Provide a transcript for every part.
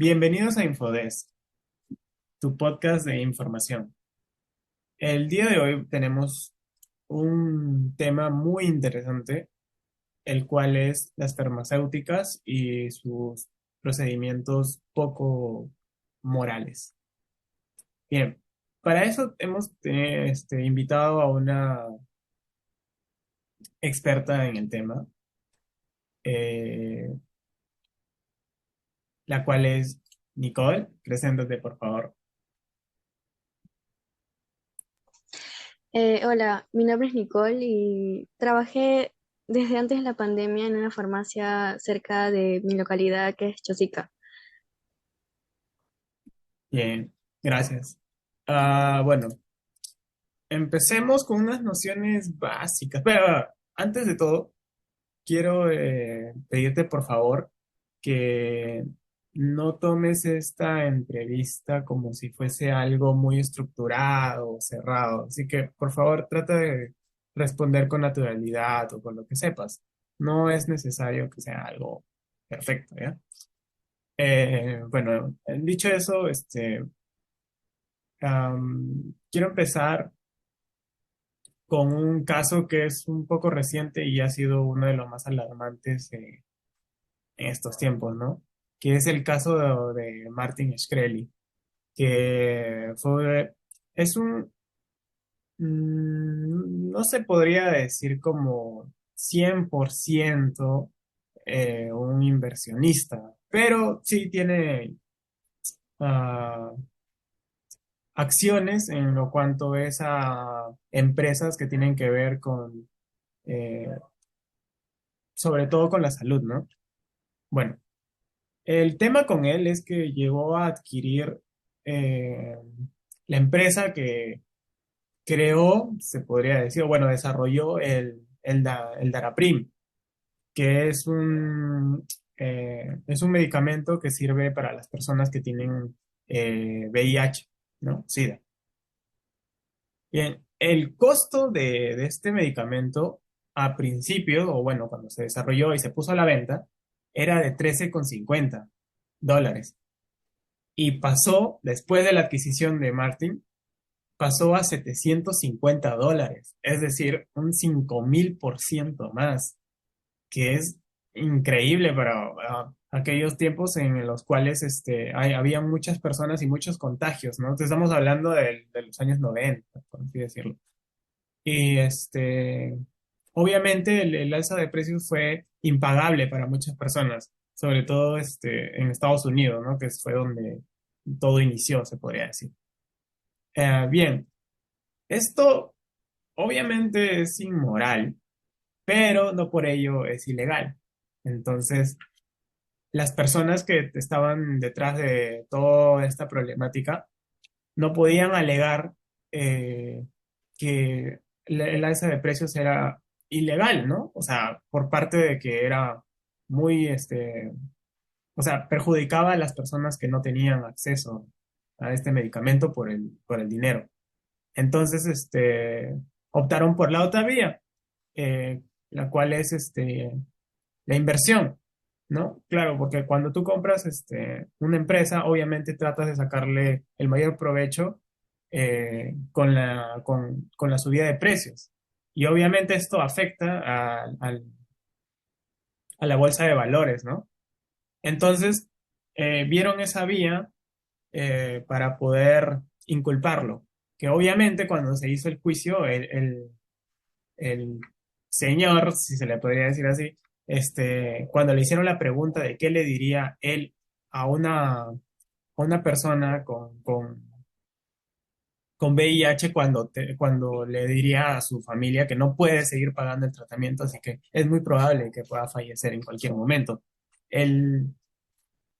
Bienvenidos a Infodesk, tu podcast de información. El día de hoy tenemos un tema muy interesante, el cual es las farmacéuticas y sus procedimientos poco morales. Bien, para eso hemos invitado a una experta en el tema, eh, la cual es Nicole. Preséntate, por favor. Hola, mi nombre es Nicole y trabajé desde antes de la pandemia en una farmacia cerca de mi localidad que es Chosica. Bien, gracias. Bueno. Empecemos con unas nociones básicas. Pero antes de todo, quiero pedirte por favor que no tomes esta entrevista como si fuese algo muy estructurado o cerrado. Así que por favor trata de responder con naturalidad o con lo que sepas. No es necesario que sea algo perfecto, ¿ya? Bueno, dicho eso, quiero empezar con un caso que es un poco reciente y ha sido uno de los más alarmantes en estos tiempos, ¿no? Que es el caso de Martin Shkreli, que es no se podría decir como 100% un inversionista, pero sí tiene ah, acciones en lo cuanto es a empresas que tienen que ver con eh, sobre todo con la salud, ¿no? Bueno, el tema con él es que llegó a adquirir eh, la empresa que creó, se podría decir, o bueno, desarrolló el Daraprim, que es un medicamento que sirve para las personas que tienen VIH, ¿no? SIDA. Bien, el costo de este medicamento a principio, o bueno, cuando se desarrolló y se puso a la venta, era de $13,50. Y pasó, después de la adquisición de Martin, pasó a $750. Es decir, un 5,000% más, que es increíble para aquellos tiempos en los cuales había muchas personas y muchos contagios, ¿no? Entonces estamos hablando de los años 90, por así decirlo. Y obviamente el alza de precios fue impagable para muchas personas, sobre todo en Estados Unidos, ¿no? Que fue donde todo inició, se podría decir. Bien, esto obviamente es inmoral, pero no por ello es ilegal. Entonces, las personas que estaban detrás de toda esta problemática no podían alegar eh, que el alza de precios era ilegal, ¿no? O sea, por parte de que era muy, o sea, perjudicaba a las personas que no tenían acceso a este medicamento por el dinero. Entonces, optaron por la otra vía, la cual es, la inversión, ¿no? Claro, porque cuando tú compras una empresa, obviamente tratas de sacarle el mayor provecho con la subida de precios. Y obviamente esto afecta a la bolsa de valores, ¿no? Entonces, vieron esa vía para poder inculparlo. Que obviamente cuando se hizo el juicio, el señor, si se le podría decir así, cuando le hicieron la pregunta de qué le diría él a una persona con VIH cuando le diría a su familia que no puede seguir pagando el tratamiento, así que es muy probable que pueda fallecer en cualquier momento. El,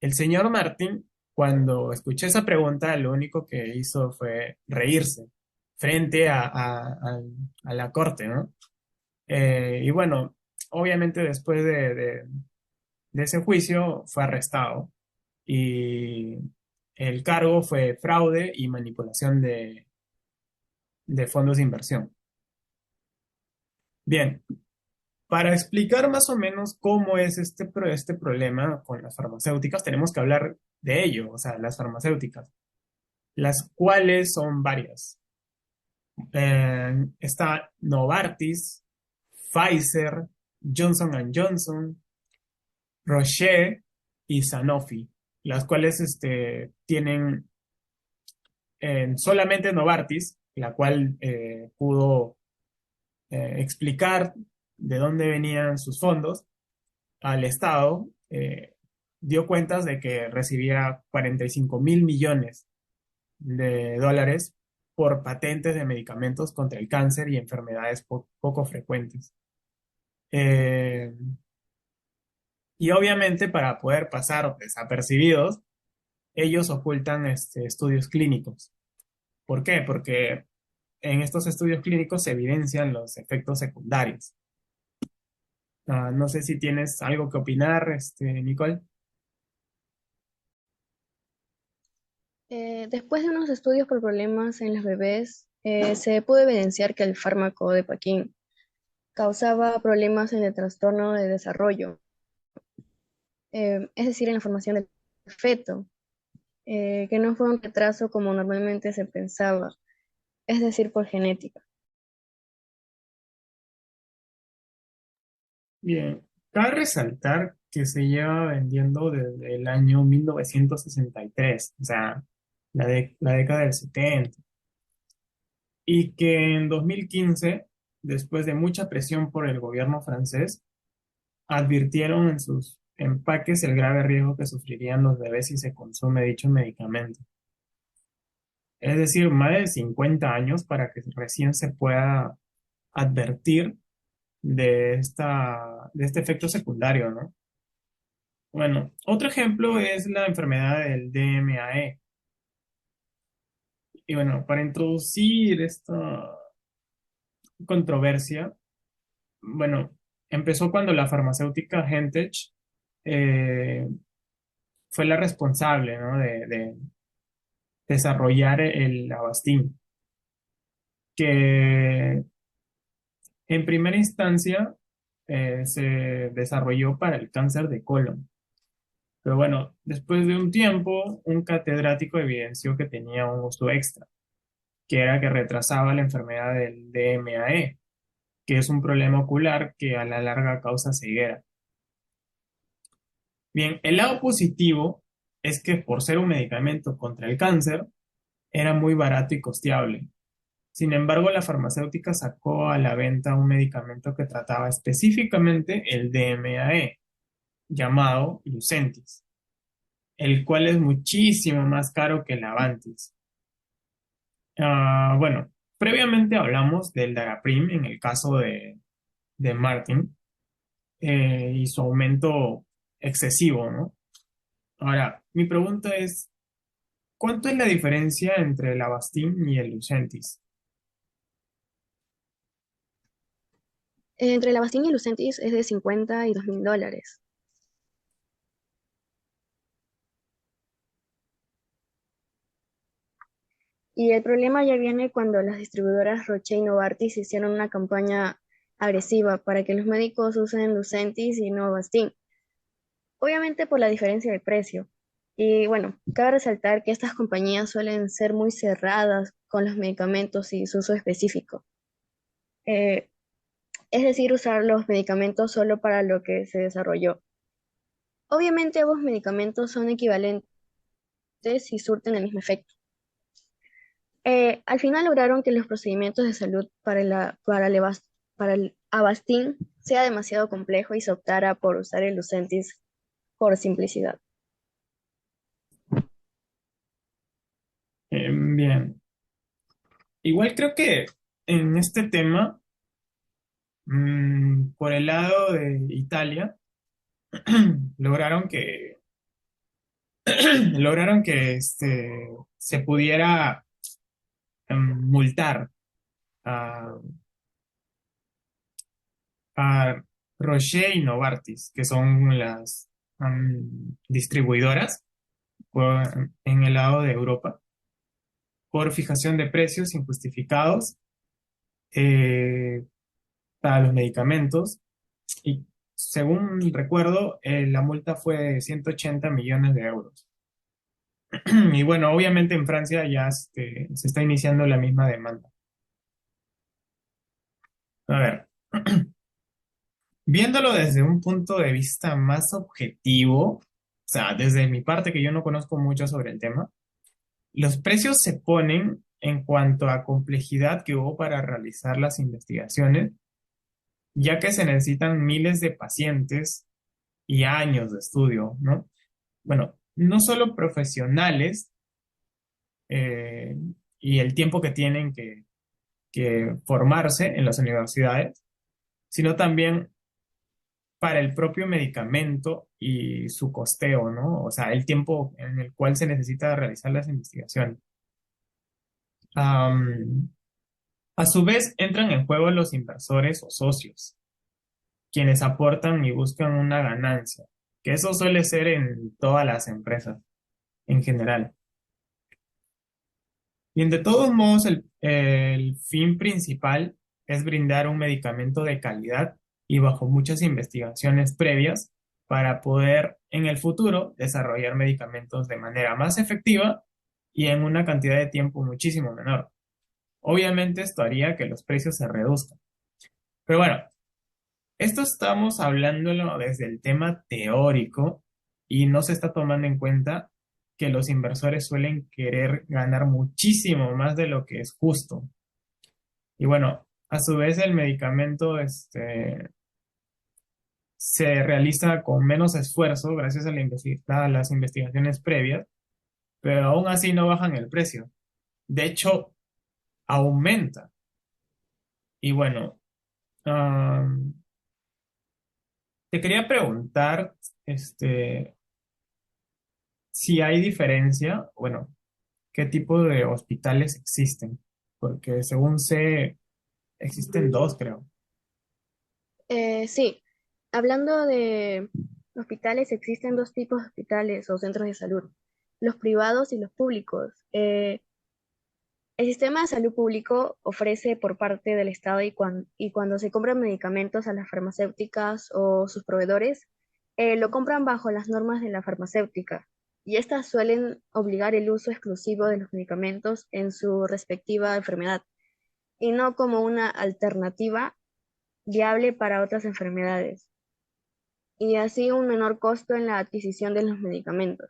el señor Martín, cuando escuché esa pregunta, lo único que hizo fue reírse frente a la corte, ¿no? Y bueno, obviamente después de ese juicio fue arrestado y el cargo fue fraude y manipulación de fondos de inversión. Bien, para explicar más o menos cómo es este problema con las farmacéuticas, tenemos que hablar de ello, o sea, las farmacéuticas, las cuales son varias. Está Novartis, Pfizer, Johnson Johnson, Roche y Sanofi, las cuales tienen solamente Novartis, la cual pudo explicar de dónde venían sus fondos al Estado, dio cuentas de que recibía 45.000 millones de dólares por patentes de medicamentos contra el cáncer y enfermedades poco frecuentes. Eh, y obviamente para poder pasar desapercibidos, ellos ocultan estudios clínicos. ¿Por qué? Porque en estos estudios clínicos se evidencian los efectos secundarios. No sé si tienes algo que opinar, Nicole. Después de unos estudios por problemas en los bebés, se pudo evidenciar que el fármaco de Paquín causaba problemas en el trastorno de desarrollo, es decir, en la formación del feto, que no fue un retraso como normalmente se pensaba, es decir, por genética. Bien, cabe resaltar que se lleva vendiendo desde el año 1963, o sea, la década del 70, y que en 2015, después de mucha presión por el gobierno francés, advirtieron en sus empaques el grave riesgo que sufrirían los bebés si se consume dicho medicamento. Es decir, más de 50 años para que recién se pueda advertir de este efecto secundario, ¿no? Bueno, otro ejemplo es la enfermedad del DMAE. Y bueno, para introducir esta controversia, bueno, empezó cuando la farmacéutica Gentech eh, fue la responsable, ¿no? de desarrollar el Avastin, que en primera instancia se desarrolló para el cáncer de colon. Pero bueno, después de un tiempo, un catedrático evidenció que tenía un uso extra, que era que retrasaba la enfermedad del DMAE, que es un problema ocular que a la larga causa ceguera. Bien, el lado positivo es que por ser un medicamento contra el cáncer, era muy barato y costeable. Sin embargo, la farmacéutica sacó a la venta un medicamento que trataba específicamente el DMAE, llamado Lucentis, el cual es muchísimo más caro que el Avantis. Bueno, previamente hablamos del Daraprim en el caso de Martin y su aumento excesivo, ¿no? Ahora, mi pregunta es, ¿cuánto es la diferencia entre el Avastin y el Lucentis? Entre la Avastin y Lucentis es de 50 y $2.000. Y el problema ya viene cuando las distribuidoras Roche y Novartis hicieron una campaña agresiva para que los médicos usen Lucentis y no Avastin, obviamente por la diferencia de precio. Y bueno, cabe resaltar que estas compañías suelen ser muy cerradas con los medicamentos y su uso específico. Eh, es decir, usar los medicamentos solo para lo que se desarrolló. Obviamente ambos medicamentos son equivalentes y surten el mismo efecto. Al final lograron que los procedimientos de salud para el Avastin sea demasiado complejo y se optara por usar el Lucentis por simplicidad. Bien, igual creo que en este tema, por el lado de Italia, lograron que, lograron que se pudiera multar a, a Roche y Novartis, que son las distribuidoras en el lado de Europa, por fijación de precios injustificados eh, para los medicamentos. Y según recuerdo, la multa fue de 180 millones de euros. Y bueno, obviamente en Francia ya se está iniciando la misma demanda. A ver, viéndolo desde un punto de vista más objetivo, o sea, desde mi parte que yo no conozco mucho sobre el tema, los precios se ponen en cuanto a complejidad que hubo para realizar las investigaciones, ya que se necesitan miles de pacientes y años de estudio, ¿no? Bueno, no solo profesionales eh, y el tiempo que tienen que formarse en las universidades, sino también para el propio medicamento y su costeo, ¿no? O sea, el tiempo en el cual se necesita realizar las investigaciones. Am, a su vez, entran en juego los inversores o socios, quienes aportan y buscan una ganancia, que eso suele ser en todas las empresas en general. Bien, de todos modos, el fin principal es brindar un medicamento de calidad y bajo muchas investigaciones previas para poder en el futuro desarrollar medicamentos de manera más efectiva y en una cantidad de tiempo muchísimo menor. Obviamente esto haría que los precios se reduzcan. Pero bueno, esto estamos hablándolo desde el tema teórico y no se está tomando en cuenta que los inversores suelen querer ganar muchísimo más de lo que es justo. Y bueno, a su vez el medicamento se realiza con menos esfuerzo gracias a a las investigaciones previas, pero aún así no bajan el precio. De hecho, aumenta. Y bueno, am, te quería preguntar, este, si hay diferencia, bueno, qué tipo de hospitales existen, porque según sé, existen dos, creo. Sí, hablando de hospitales, existen dos tipos de hospitales o centros de salud, los privados y los públicos. El sistema de salud público ofrece por parte del Estado y cuando se compran medicamentos a las farmacéuticas o sus proveedores, lo compran bajo las normas de la farmacéutica y estas suelen obligar el uso exclusivo de los medicamentos en su respectiva enfermedad y no como una alternativa viable para otras enfermedades y así un menor costo en la adquisición de los medicamentos.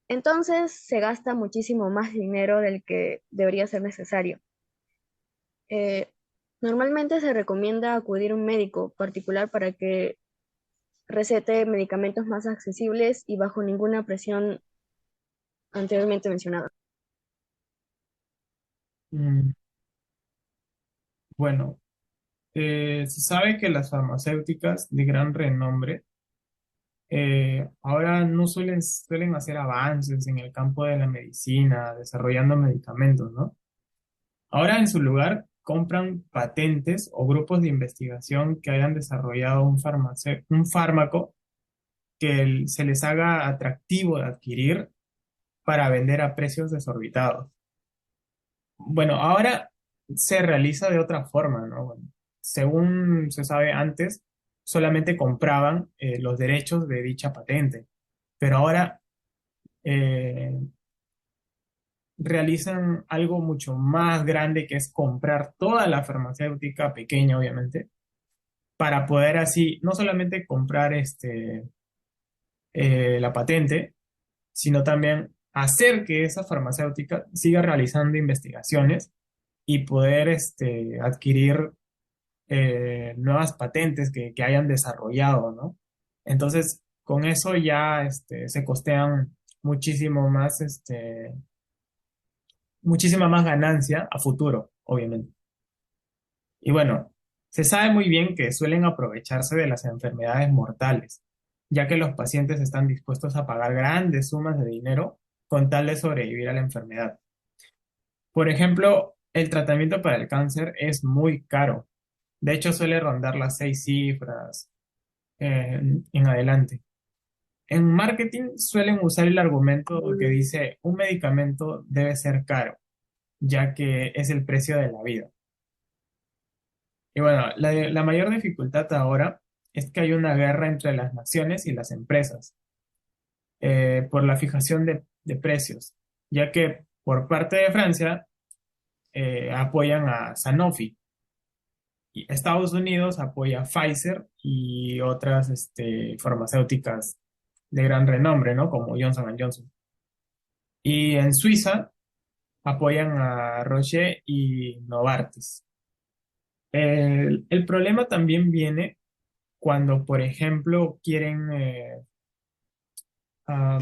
Entonces se gasta muchísimo más dinero del que debería ser necesario. Eh, Normalmente se recomienda acudir a un médico particular para que recete medicamentos más accesibles y bajo ninguna presión anteriormente mencionada. Mm, bueno, se sabe que las farmacéuticas de gran renombre ahora no suelen hacer avances en el campo de la medicina, desarrollando medicamentos, ¿no? Ahora en su lugar compran patentes o grupos de investigación que hayan desarrollado un fármaco que se les haga atractivo de adquirir para vender a precios desorbitados. Bueno, ahora se realiza de otra forma, ¿no? Bueno, según se sabe antes, solamente compraban los derechos de dicha patente, pero ahora eh, realizan algo mucho más grande que es comprar toda la farmacéutica pequeña, obviamente, para poder así no solamente comprar la patente, sino también hacer que esa farmacéutica siga realizando investigaciones y poder adquirir nuevas patentes que hayan desarrollado, ¿no? Entonces, con eso ya se costean muchísimo más, muchísima más ganancia a futuro, obviamente. Y bueno, se sabe muy bien que suelen aprovecharse de las enfermedades mortales, ya que los pacientes están dispuestos a pagar grandes sumas de dinero con tal de sobrevivir a la enfermedad. Por ejemplo, el tratamiento para el cáncer es muy caro. De hecho, suele rondar las 6 cifras en adelante. En marketing suelen usar el argumento que dice un medicamento debe ser caro, ya que es el precio de la vida. Y bueno, la mayor dificultad ahora es que hay una guerra entre las naciones y las empresas. por la fijación de precios, ya que por parte de Francia apoyan a Sanofi y Estados Unidos apoya a Pfizer y otras farmacéuticas de gran renombre, ¿no? Como Johnson & Johnson. Y en Suiza apoyan a Roche y Novartis. El problema también viene cuando, por ejemplo, quieren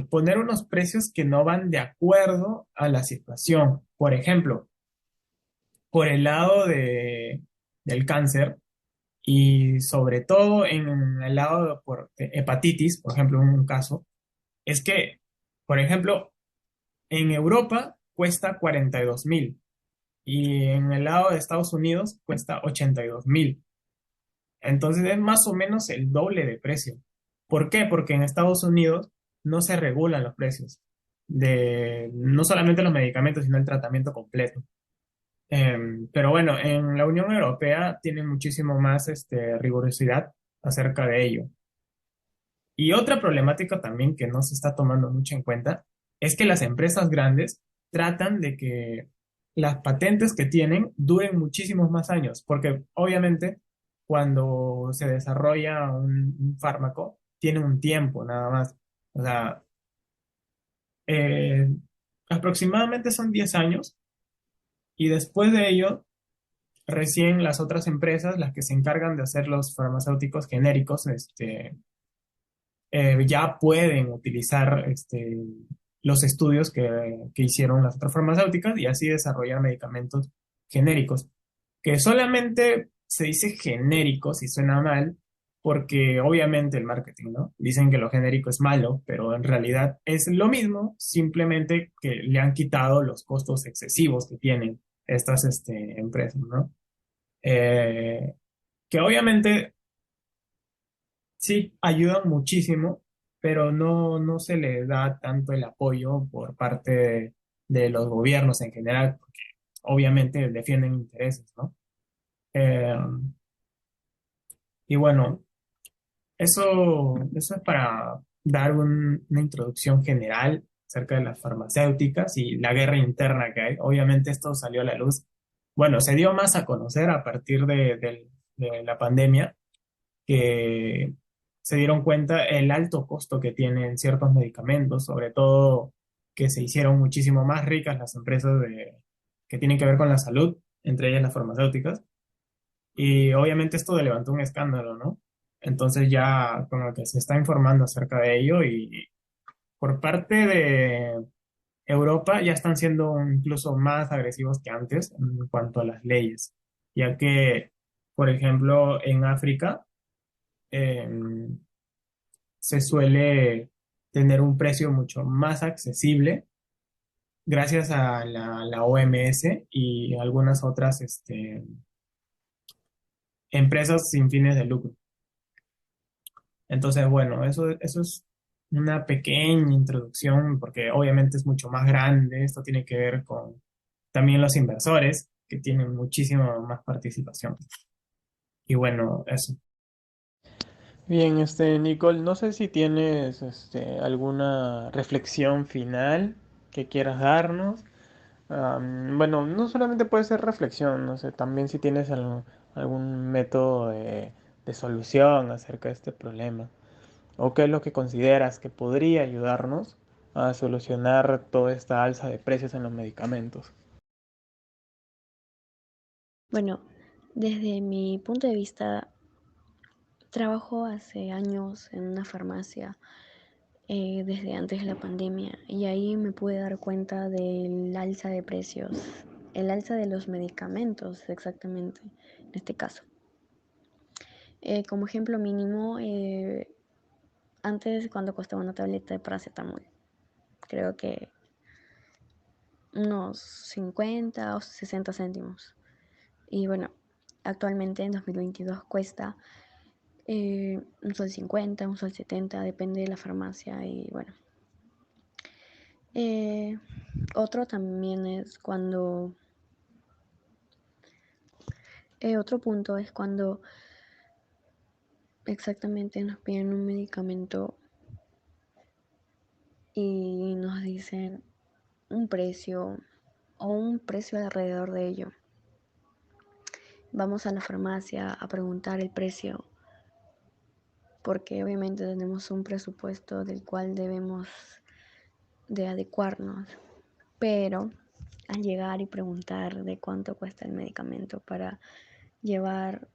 poner unos precios que no van de acuerdo a la situación. Por ejemplo, por el lado del cáncer y sobre todo en el lado de hepatitis, por ejemplo, en un caso, es que, por ejemplo, en Europa cuesta 42.000 y en el lado de Estados Unidos cuesta 82.000. Entonces es más o menos el doble de precio. ¿Por qué? Porque en Estados Unidos no se regulan los precios de no solamente los medicamentos, sino el tratamiento completo. Pero bueno, en la Unión Europea tienen muchísimo más rigurosidad acerca de ello. Y otra problemática también que no se está tomando mucho en cuenta es que las empresas grandes tratan de que las patentes que tienen duren muchísimos más años, porque obviamente cuando se desarrolla un fármaco tiene un tiempo nada más. O sea, eh, aproximadamente son 10 años y después de ello recién las otras empresas, las que se encargan de hacer los farmacéuticos genéricos, ya pueden utilizar los estudios que hicieron las otras farmacéuticas y así desarrollar medicamentos genéricos, que solamente se dice genéricos y suena mal, porque obviamente el marketing, ¿no? Dicen que lo genérico es malo, pero en realidad es lo mismo, simplemente que le han quitado los costos excesivos que tienen estas empresas, ¿no? Eh, que obviamente sí ayudan muchísimo, pero no se le da tanto el apoyo por parte de los gobiernos en general, porque obviamente defienden intereses, ¿no? Eh, y bueno, eso es para dar una introducción general acerca de las farmacéuticas y la guerra interna que hay. Obviamente esto salió a la luz, bueno, se dio más a conocer a partir de la pandemia que se dieron cuenta el alto costo que tienen ciertos medicamentos, sobre todo que se hicieron muchísimo más ricas las empresas que tienen que ver con la salud, entre ellas las farmacéuticas, y obviamente esto levantó un escándalo, ¿no? Entonces ya como que se está informando acerca de ello y por parte de Europa ya están siendo incluso más agresivos que antes en cuanto a las leyes, ya que, por ejemplo, en África, em, se suele tener un precio mucho más accesible gracias a la OMS y algunas otras empresas sin fines de lucro. Entonces, bueno, eso es una pequeña introducción porque obviamente es mucho más grande. Esto tiene que ver con también los inversores que tienen muchísima más participación. Y bueno, eso. Bien, Nicole, no sé si tienes alguna reflexión final que quieras darnos. Bueno, no solamente puede ser reflexión, no sé, también si tienes algún método de solución acerca de este problema, o qué es lo que consideras que podría ayudarnos a solucionar toda esta alza de precios en los medicamentos. Bueno, desde mi punto de vista, trabajo hace años en una farmacia, desde antes de la pandemia, y ahí me pude dar cuenta del alza de precios, el alza de los medicamentos exactamente, en este caso. Como ejemplo mínimo, antes cuando costaba una tableta de paracetamol, creo que unos 50 o 60 céntimos. Y bueno, actualmente en 2022 cuesta un sol 50, un sol 70, depende de la farmacia. Y bueno, eh, otro también es cuando, otro punto es cuando exactamente nos piden un medicamento y nos dicen un precio o un precio alrededor de ello. Vamos a la farmacia a preguntar el precio porque obviamente tenemos un presupuesto del cual debemos de adecuarnos, pero al llegar y preguntar de cuánto cuesta el medicamento para llevar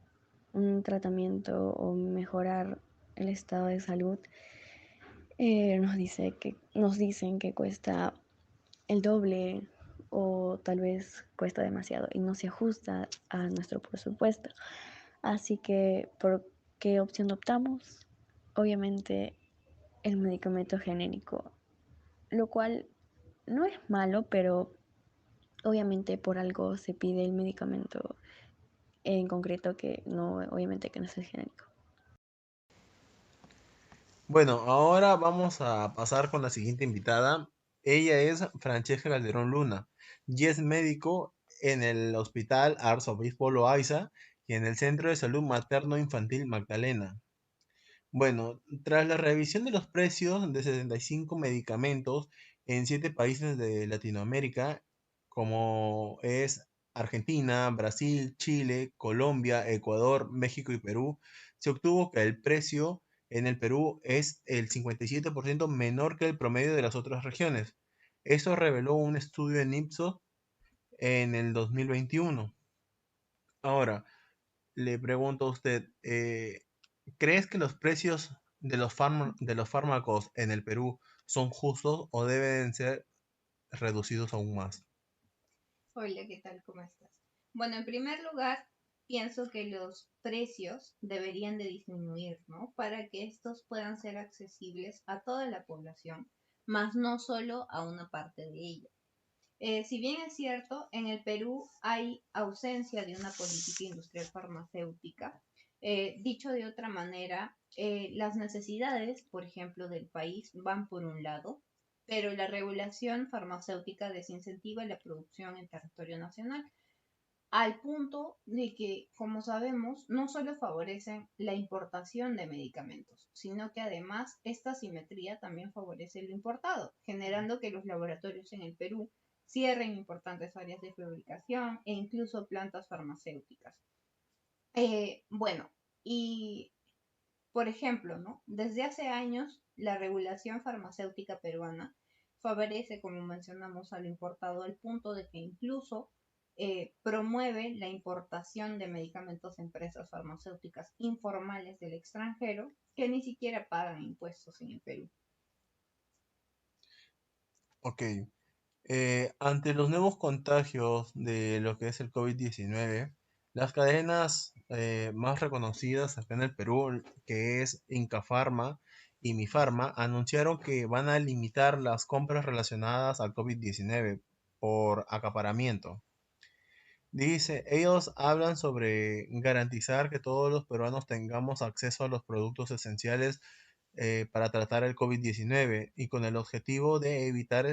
un tratamiento o mejorar el estado de salud, nos dicen que cuesta el doble o tal vez cuesta demasiado y no se ajusta a nuestro presupuesto. Así que, ¿por qué opción optamos? Obviamente el medicamento genérico, lo cual no es malo, pero obviamente por algo se pide el medicamento en concreto que no, obviamente que no es el genérico. Bueno, ahora vamos a pasar con la siguiente invitada. Ella es Francesca Calderón Luna y es médico en el Hospital Arzobispo Loaiza y en el Centro de Salud Materno Infantil Magdalena. Bueno, tras la revisión de los precios de 75 medicamentos en 7 países de Latinoamérica, como es Argentina, Brasil, Chile, Colombia, Ecuador, México y Perú, se obtuvo que el precio en el Perú es el 57% menor que el promedio de las otras regiones. Eso reveló un estudio en Ipsos en el 2021. Ahora, le pregunto a usted, ¿crees que los precios de de los fármacos en el Perú son justos o deben ser reducidos aún más? Hola, ¿qué tal? ¿Cómo estás? Bueno, en primer lugar, pienso que los precios deberían de disminuir, ¿no? Para que estos puedan ser accesibles a toda la población, más no solo a una parte de ella. Si bien es cierto, en el Perú hay ausencia de una política industrial farmacéutica, dicho de otra manera, las necesidades, por ejemplo, del país van por un lado, pero la regulación farmacéutica desincentiva la producción en territorio nacional, al punto de que, como sabemos, no solo favorecen la importación de medicamentos, sino que además esta simetría también favorece lo importado, generando que los laboratorios en el Perú cierren importantes áreas de fabricación e incluso plantas farmacéuticas. Bueno, y por ejemplo, ¿no? Desde hace años, la regulación farmacéutica peruana favorece, como mencionamos, al importado al punto de que incluso promueve la importación de medicamentos a empresas farmacéuticas informales del extranjero que ni siquiera pagan impuestos en el Perú. Ok. Ante los nuevos contagios de lo que es el COVID-19, las cadenas más reconocidas acá en el Perú, que es Inca Pharma y Mi Pharma, anunciaron que van a limitar las compras relacionadas al COVID-19 por acaparamiento. Dice, ellos hablan sobre garantizar que todos los peruanos tengamos acceso a los productos esenciales para tratar el COVID-19 y con el objetivo de evitar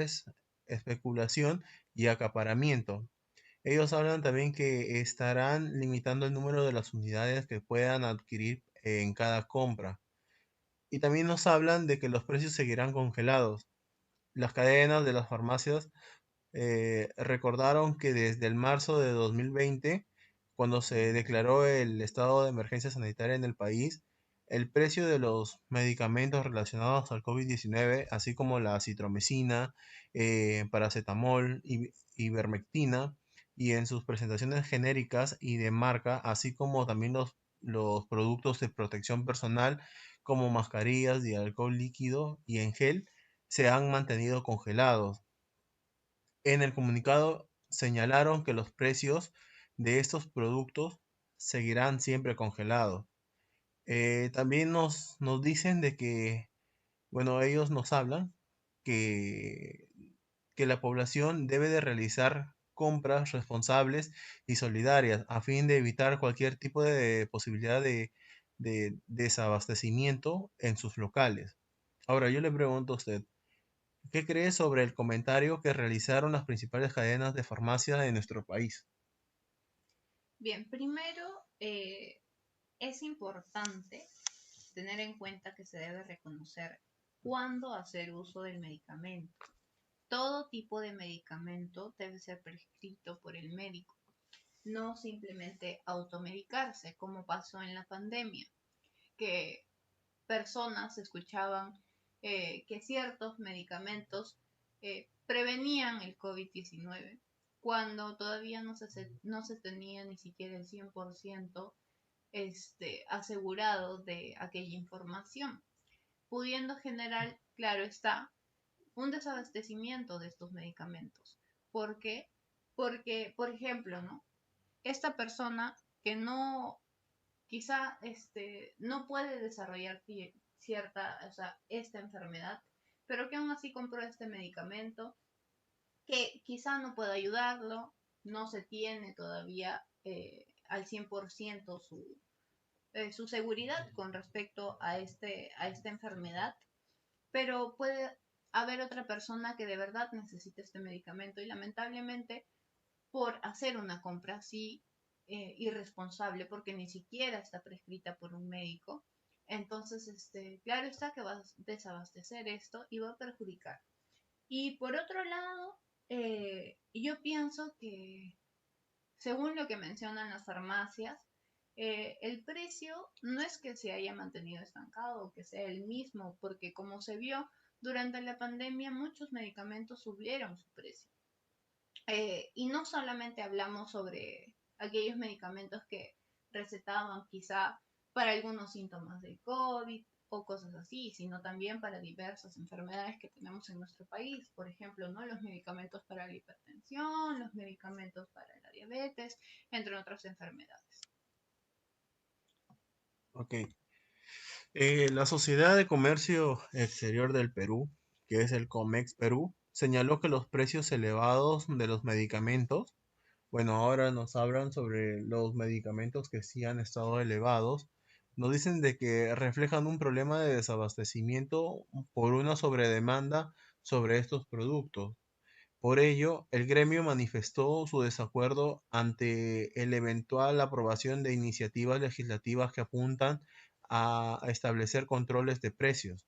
especulación y acaparamiento. Ellos hablan también que estarán limitando el número de las unidades que puedan adquirir en cada compra. Y también nos hablan de que los precios seguirán congelados. Las cadenas de las farmacias recordaron que desde el marzo de 2020, cuando se declaró el estado de emergencia sanitaria en el país, el precio de los medicamentos relacionados al COVID-19, así como la citromicina, paracetamol y ivermectina, y en sus presentaciones genéricas y de marca, así como también los productos de protección personal, como mascarillas de alcohol líquido y en gel, se han mantenido congelados. En el comunicado señalaron que los precios de estos productos seguirán siempre congelados. También nos dicen de que, bueno, ellos nos hablan que, que la población debe de realizar compras responsables y solidarias a fin de evitar cualquier tipo de posibilidad de desabastecimiento en sus locales. Ahora, yo le pregunto a usted, ¿qué cree sobre el comentario que realizaron las principales cadenas de farmacia de nuestro país? Bien, primero es importante tener en cuenta que se debe reconocer cuándo hacer uso del medicamento. Todo tipo de medicamento debe ser prescrito por el médico, no simplemente automedicarse, como pasó en la pandemia, que personas escuchaban que ciertos medicamentos prevenían el COVID-19 cuando todavía no se tenía ni siquiera el 100% asegurado de aquella información, pudiendo generar, claro está, un desabastecimiento de estos medicamentos. ¿Por qué? Porque, por ejemplo, ¿no? Esta persona que no, quizá no puede desarrollar cierta, o sea, esta enfermedad, pero que aún así compró este medicamento, que quizá no pueda ayudarlo, no se tiene todavía al 100% su seguridad con respecto a esta enfermedad, pero puede haber otra persona que de verdad necesite este medicamento y lamentablemente por hacer una compra así irresponsable, porque ni siquiera está prescrita por un médico, entonces, claro está que va a desabastecer esto y va a perjudicar. Y por otro lado, yo pienso que, según lo que mencionan las farmacias, el precio no es que se haya mantenido estancado o que sea el mismo, porque como se vio durante la pandemia, muchos medicamentos subieron su precio. Y no solamente hablamos sobre aquellos medicamentos que recetaban quizá para algunos síntomas del COVID o cosas así, sino también para diversas enfermedades que tenemos en nuestro país. Por ejemplo, ¿no? Los medicamentos para la hipertensión, los medicamentos para la diabetes, entre otras enfermedades. Ok. La Sociedad de Comercio Exterior del Perú, que es el COMEX Perú, señaló que los precios elevados de los medicamentos, bueno, ahora nos hablan sobre los medicamentos que sí han estado elevados, nos dicen de que reflejan un problema de desabastecimiento por una sobredemanda sobre estos productos. Por ello, el gremio manifestó su desacuerdo ante el eventual aprobación de iniciativas legislativas que apuntan a establecer controles de precios.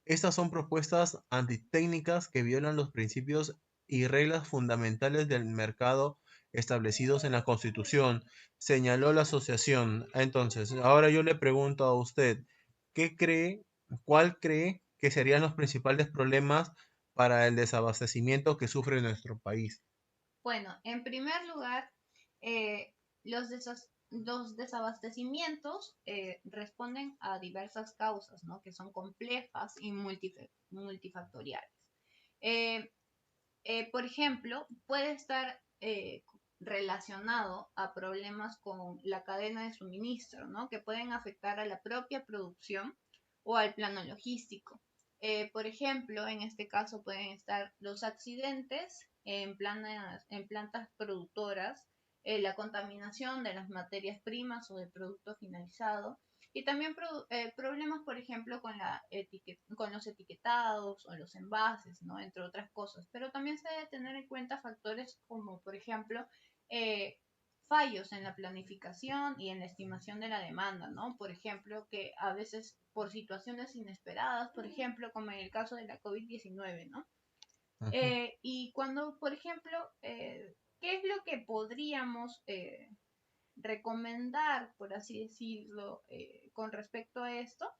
Estas son propuestas antitécnicas que violan los principios y reglas fundamentales del mercado establecidos en la Constitución, señaló la asociación. Entonces, ahora yo le pregunto a usted, ¿qué cree, cuál cree que serían los principales problemas para el desabastecimiento que sufre nuestro país? Bueno, en primer lugar, los desabastecimientos responden a diversas causas, ¿no? Que son complejas y multifactoriales. Eh, por ejemplo, puede estar relacionado a problemas con la cadena de suministro, ¿no? Que pueden afectar a la propia producción o al plano logístico. Por ejemplo, en este caso pueden estar los accidentes en plantas productoras, la contaminación de las materias primas o del producto finalizado, y también problemas, por ejemplo, con los etiquetados o los envases, ¿no? Entre otras cosas. Pero también se debe tener en cuenta factores como, por ejemplo, eh, fallos en la planificación y en la estimación de la demanda, ¿no? Por ejemplo, que a veces por situaciones inesperadas, por ejemplo, como en el caso de la COVID-19, ¿no? Ujú. Y cuando, por ejemplo, ¿qué es lo que podríamos recomendar, por así decirlo, con respecto a esto?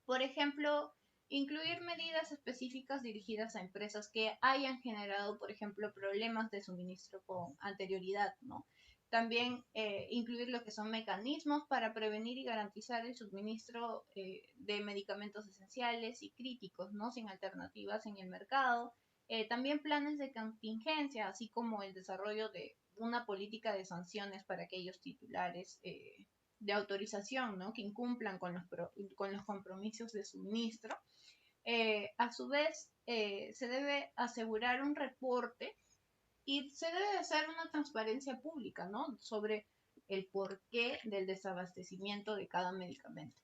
Por ejemplo, incluir medidas específicas dirigidas a empresas que hayan generado, por ejemplo, problemas de suministro con anterioridad, ¿no? También incluir lo que son mecanismos para prevenir y garantizar el suministro de medicamentos esenciales y críticos, ¿no? Sin alternativas en el mercado. También planes de contingencia, así como el desarrollo de una política de sanciones para aquellos titulares de autorización, ¿no? Que incumplan con los compromisos de suministro. A su vez, se debe asegurar un reporte y se debe hacer una transparencia pública, ¿no? Sobre el porqué del desabastecimiento de cada medicamento.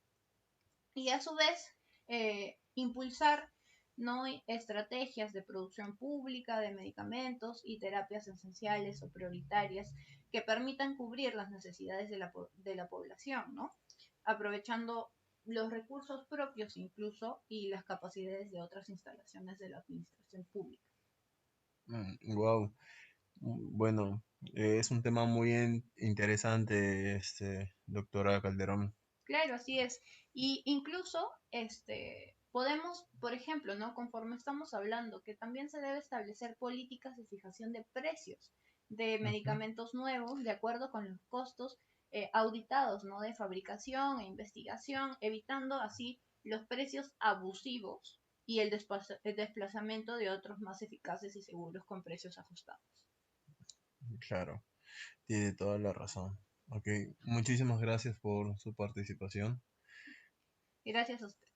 Y a su vez, impulsar, ¿no? Estrategias de producción pública de medicamentos y terapias esenciales o prioritarias que permitan cubrir las necesidades de la población, ¿no? Aprovechando los recursos propios incluso y las capacidades de otras instalaciones de la administración pública. Wow. Bueno, es un tema muy interesante, doctora Calderón. Claro, así es. Y incluso podemos, por ejemplo, ¿no? Conforme estamos hablando, que también se debe establecer políticas de fijación de precios de Ujú. medicamentos nuevos de acuerdo con los costos auditados, ¿no? De fabricación e investigación, evitando así los precios abusivos y el desplazamiento de otros más eficaces y seguros con precios ajustados. Claro, tiene toda la razón. Ok, muchísimas gracias por su participación. Gracias a usted.